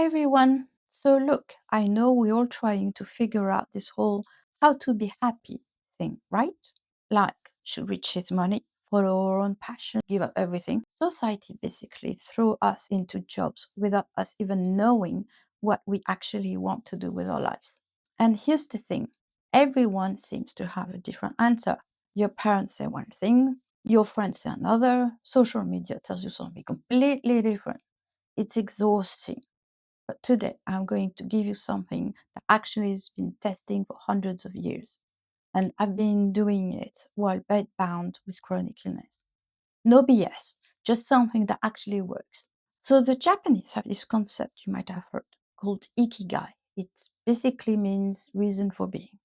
everyone. So, look, I know we're all trying to figure out this whole how to be happy thing, right? Like, should we chase money, follow our own passion, give up everything? Society basically threw us into jobs without us even knowing what we actually want to do with our lives. And here's the thing, everyone seems to have a different answer. Your parents say one thing, your friends say another, social media tells you something completely different. It's exhausting. But today I'm going to give you something that actually has been testing for hundreds of years. And I've been doing it while bedbound with chronic illness. No BS, just something that actually works. So the Japanese have this concept you might have heard called Ikigai. It basically means reason for being.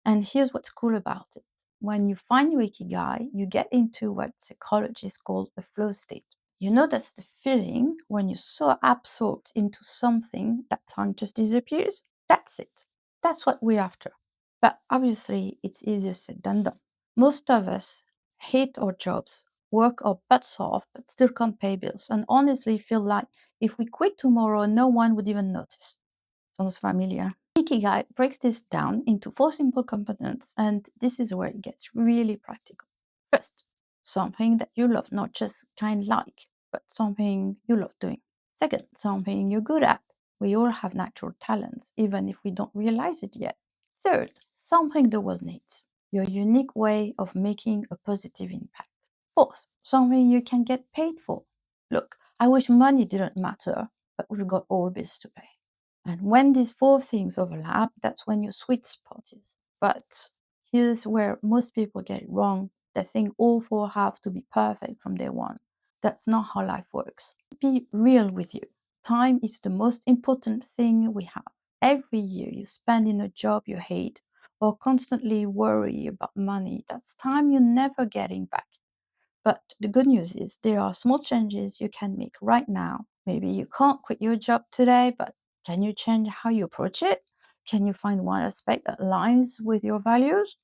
And here's what's cool about it. When you find your Ikigai, you get into what psychologists call a flow state. You know, that's the feeling when you're so absorbed into something that time just disappears. That's it. That's what we're after. But obviously, it's easier said than done. Most of us hate our jobs, work our butts off, but still can't pay bills, and honestly feel like if we quit tomorrow, no one would even notice. Sounds familiar? Ikigai breaks this down into four simple components, and this is where it gets really practical. First, something that you love, not just kind like, but something you love doing. Second, something you're good at. We all have natural talents, even if we don't realize it yet. Third, something the world needs. Your unique way of making a positive impact. Fourth, something you can get paid for. Look, I wish money didn't matter, but we've got all bills to pay. And when these four things overlap, that's when your sweet spot is. But here's where most people get it wrong. They think all four have to be perfect from day one. That's not how life works. Be real with you. Time is the most important thing we have. Every year you spend in a job you hate or constantly worry about money, that's time you're never getting back. But the good news is there are small changes you can make right now. Maybe you can't quit your job today, but can you change how you approach it? Can you find one aspect that aligns with your values?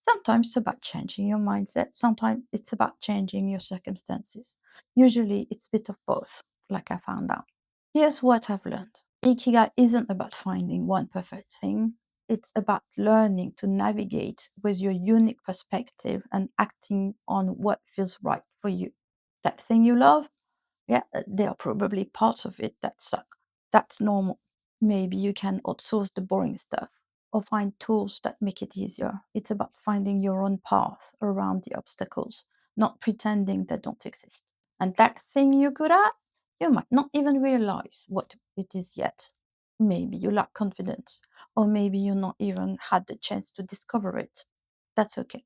Sometimes it's about changing your mindset. Sometimes it's about changing your circumstances. Usually it's a bit of both, like I found out. Here's what I've learned. Ikigai isn't about finding one perfect thing. It's about learning to navigate with your unique perspective and acting on what feels right for you. That thing you love, yeah, there are probably parts of it that suck. That's normal. Maybe you can outsource the boring stuff or find tools that make it easier. It's about finding your own path around the obstacles, not pretending they don't exist. And that thing you're good at, you might not even realize what it is yet. Maybe you lack confidence, or maybe you not even had the chance to discover it. That's okay.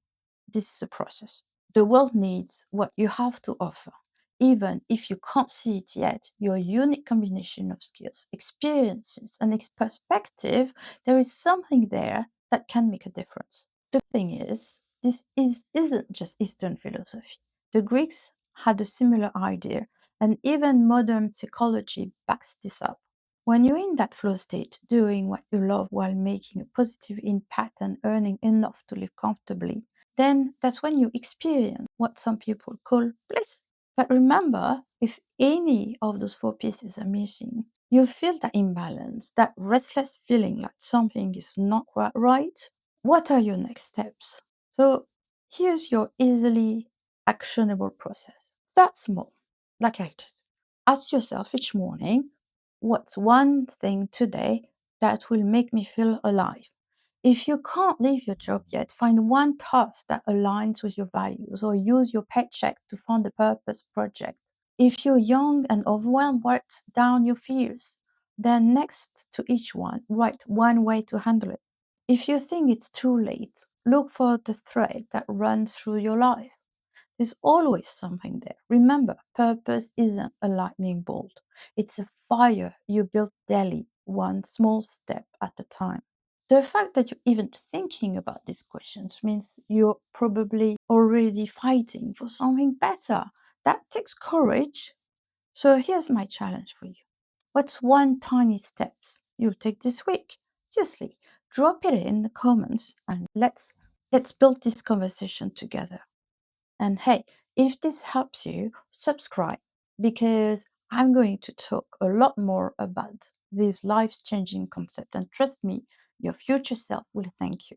This is a process. The world needs what you have to offer. Even if you can't see it yet, your unique combination of skills, experiences, and perspective, there is something there that can make a difference. The thing is, isn't just Eastern philosophy. The Greeks had a similar idea, and even modern psychology backs this up. When you're in that flow state, doing what you love while making a positive impact and earning enough to live comfortably, then that's when you experience what some people call bliss. But remember, if any of those four pieces are missing, you feel that imbalance, that restless feeling like something is not quite right. What are your next steps? So here's your easily actionable process. Start small, like I did. Ask yourself each morning, what's one thing today that will make me feel alive? If you can't leave your job yet, find one task that aligns with your values or use your paycheck to fund a purpose project. If you're young and overwhelmed, write down your fears. Then, next to each one, write one way to handle it. If you think it's too late, look for the thread that runs through your life. There's always something there. Remember, purpose isn't a lightning bolt, it's a fire you build daily, one small step at a time. The fact that you're even thinking about these questions means you're probably already fighting for something better. That takes courage. So here's my challenge for you. What's one tiny steps you'll take this week? Seriously, drop it in the comments and let's build this conversation together. And hey, if this helps you, subscribe because I'm going to talk a lot more about these life changing concepts. And trust me, your future self will thank you.